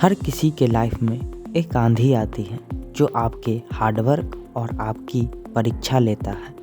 हर किसी के लाइफ में एक आंधी आती है जो आपके हार्डवर्क और आपकी परीक्षा लेता है।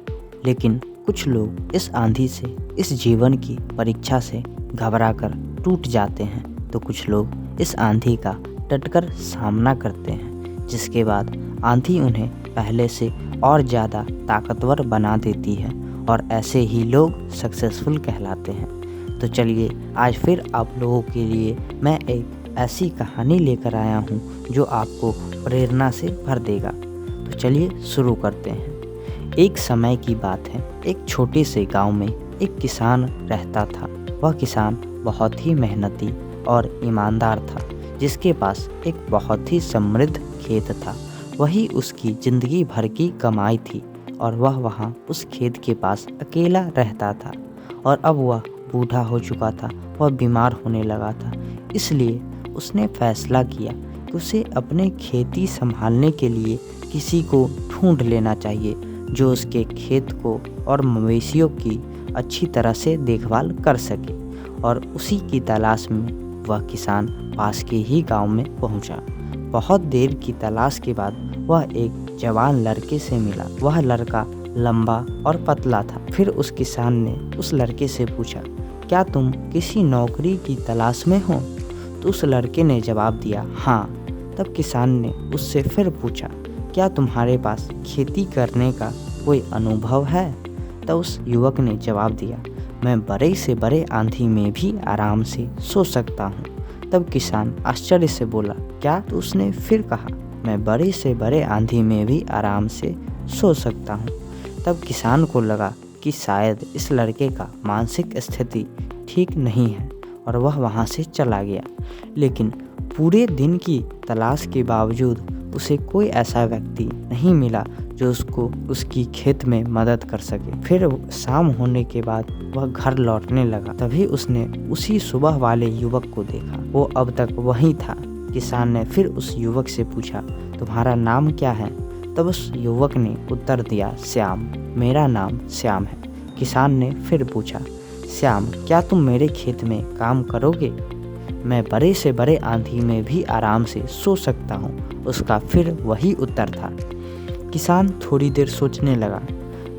लेकिन कुछ लोग इस आंधी से, इस जीवन की परीक्षा से घबरा कर टूट जाते हैं, तो कुछ लोग इस आंधी का डटकर सामना करते हैं, जिसके बाद आंधी उन्हें पहले से और ज़्यादा ताकतवर बना देती है और ऐसे ही लोग सक्सेसफुल कहलाते हैं। तो चलिए आज फिर आप लोगों के लिए मैं एक ऐसी कहानी लेकर आया हूँ जो आपको प्रेरणा से भर देगा। तो चलिए शुरू करते हैं। एक समय की बात है, एक छोटे से गांव में एक किसान रहता था। वह किसान बहुत ही मेहनती और ईमानदार था, जिसके पास एक बहुत ही समृद्ध खेत था। वही उसकी ज़िंदगी भर की कमाई थी और वह वहाँ उस खेत के पास अकेला रहता था। और अब वह बूढ़ा हो चुका था, वह बीमार होने लगा था। इसलिए उसने फैसला किया कि उसे अपने खेती संभालने के लिए किसी को ढूंढ लेना चाहिए जो उसके खेत को और मवेशियों की अच्छी तरह से देखभाल कर सके। और उसी की तलाश में वह किसान पास के ही गांव में पहुंचा। बहुत देर की तलाश के बाद वह एक जवान लड़के से मिला। वह लड़का लंबा और पतला था। फिर उस किसान ने उस लड़के से पूछा, क्या तुम किसी नौकरी की तलाश में हो? तो उस लड़के ने जवाब दिया, हाँ। तब किसान ने उससे फिर पूछा, क्या तुम्हारे पास खेती करने का कोई अनुभव है? तब उस युवक ने जवाब दिया, मैं बड़े से बड़े आंधी में भी आराम से सो सकता हूँ। तब किसान आश्चर्य से बोला, क्या? तो उसने फिर कहा, मैं बड़े से बड़े आंधी में भी आराम से सो सकता हूँ। तब किसान को लगा कि शायद इस लड़के का मानसिक स्थिति ठीक नहीं है और वह वहाँ से चला गया। लेकिन पूरे दिन की तलाश के बावजूद उसे कोई ऐसा व्यक्ति नहीं मिला जो उसको उसकी खेत में मदद कर सके। फिर शाम होने के बाद वह घर लौटने लगा। तभी उसने उसी सुबह वाले युवक को देखा। वो अब तक वहीं था। किसान ने फिर उस युवक से पूछा, तुम्हारा नाम क्या है? तब उस युवक ने उत्तर दिया, श्याम। मेरा नाम श्याम है। किसान ने फिर पूछा, श्याम, क्या तुम मेरे खेत में काम करोगे? मैं बड़े से बड़े आंधी में भी आराम से सो सकता हूँ। उसका फिर वही उत्तर था। किसान थोड़ी देर सोचने लगा।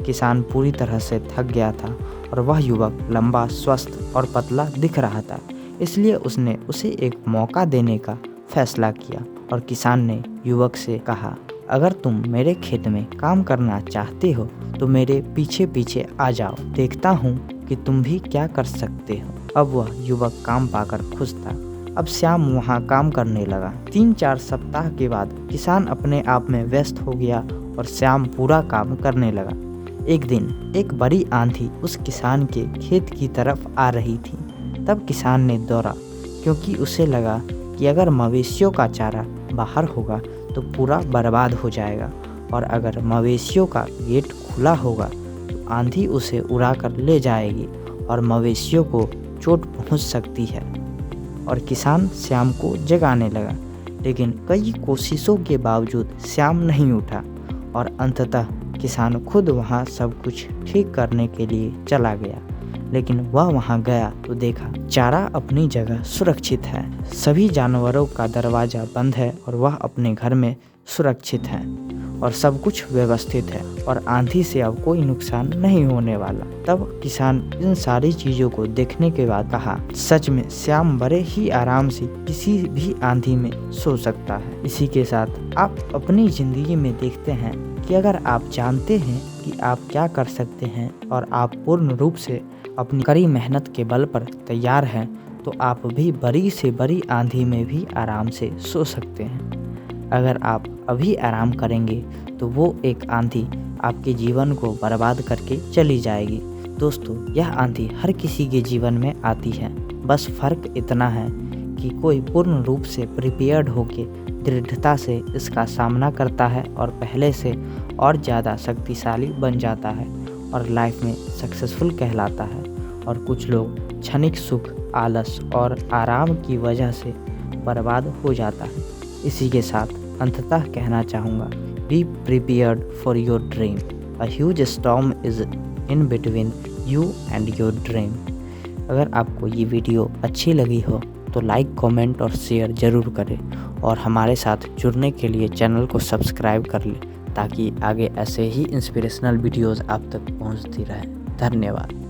किसान पूरी तरह से थक गया था और वह युवक लंबा, स्वस्थ और पतला दिख रहा था। इसलिए उसने उसे एक मौका देने का फैसला किया और किसान ने युवक से कहा, अगर तुम मेरे खेत में काम करना चाहते हो तो मेरे पीछे पीछे आ जाओ, देखता हूँ कि तुम भी क्या कर सकते हो। अब वह युवक काम पाकर खुश था। अब श्याम वहाँ काम करने लगा। 3-4 सप्ताह के बाद किसान अपने आप में व्यस्त हो गया और श्याम पूरा काम करने लगा। एक दिन एक बड़ी आंधी उस किसान के खेत की तरफ आ रही थी। तब किसान ने दौड़ा, क्योंकि उसे लगा कि अगर मवेशियों का चारा बाहर होगा तो पूरा बर्बाद हो जाएगा और अगर मवेशियों का गेट खुला होगा तो आंधी उसे उड़ा कर ले जाएगी और मवेशियों को चोट पहुंच सकती है। और किसान श्याम को जगाने लगा, लेकिन कई कोशिशों के बावजूद श्याम नहीं उठा और अंततः किसान खुद वहां सब कुछ ठीक करने के लिए चला गया। लेकिन वह वहां गया तो देखा चारा अपनी जगह सुरक्षित है, सभी जानवरों का दरवाज़ा बंद है और वह अपने घर में सुरक्षित है और सब कुछ व्यवस्थित है और आंधी से अब कोई नुकसान नहीं होने वाला। तब किसान इन सारी चीज़ों को देखने के बाद कहा, सच में श्याम बड़े ही आराम से किसी भी आंधी में सो सकता है। इसी के साथ आप अपनी ज़िंदगी में देखते हैं कि अगर आप जानते हैं कि आप क्या कर सकते हैं और आप पूर्ण रूप से अपनी कड़ी मेहनत के बल पर तैयार हैं, तो आप भी बड़ी से बड़ी आंधी में भी आराम से सो सकते हैं। अगर आप अभी आराम करेंगे तो वो एक आंधी आपके जीवन को बर्बाद करके चली जाएगी। दोस्तों, यह आंधी हर किसी के जीवन में आती है। बस फ़र्क इतना है कि कोई पूर्ण रूप से प्रिपेयर्ड होकर दृढ़ता से इसका सामना करता है और पहले से और ज़्यादा शक्तिशाली बन जाता है और लाइफ में सक्सेसफुल कहलाता है। और कुछ लोग क्षणिक सुख, आलस और आराम की वजह से बर्बाद हो जाता है। इसी के साथ अंततः कहना चाहूँगा, be prepared for your dream. A huge storm is in between you and your dream. अगर आपको ये वीडियो अच्छी लगी हो तो लाइक, कमेंट और शेयर ज़रूर करें और हमारे साथ जुड़ने के लिए चैनल को सब्सक्राइब कर लें ताकि आगे ऐसे ही इंस्पिरेशनल वीडियोज़ आप तक पहुंचती रहें। धन्यवाद।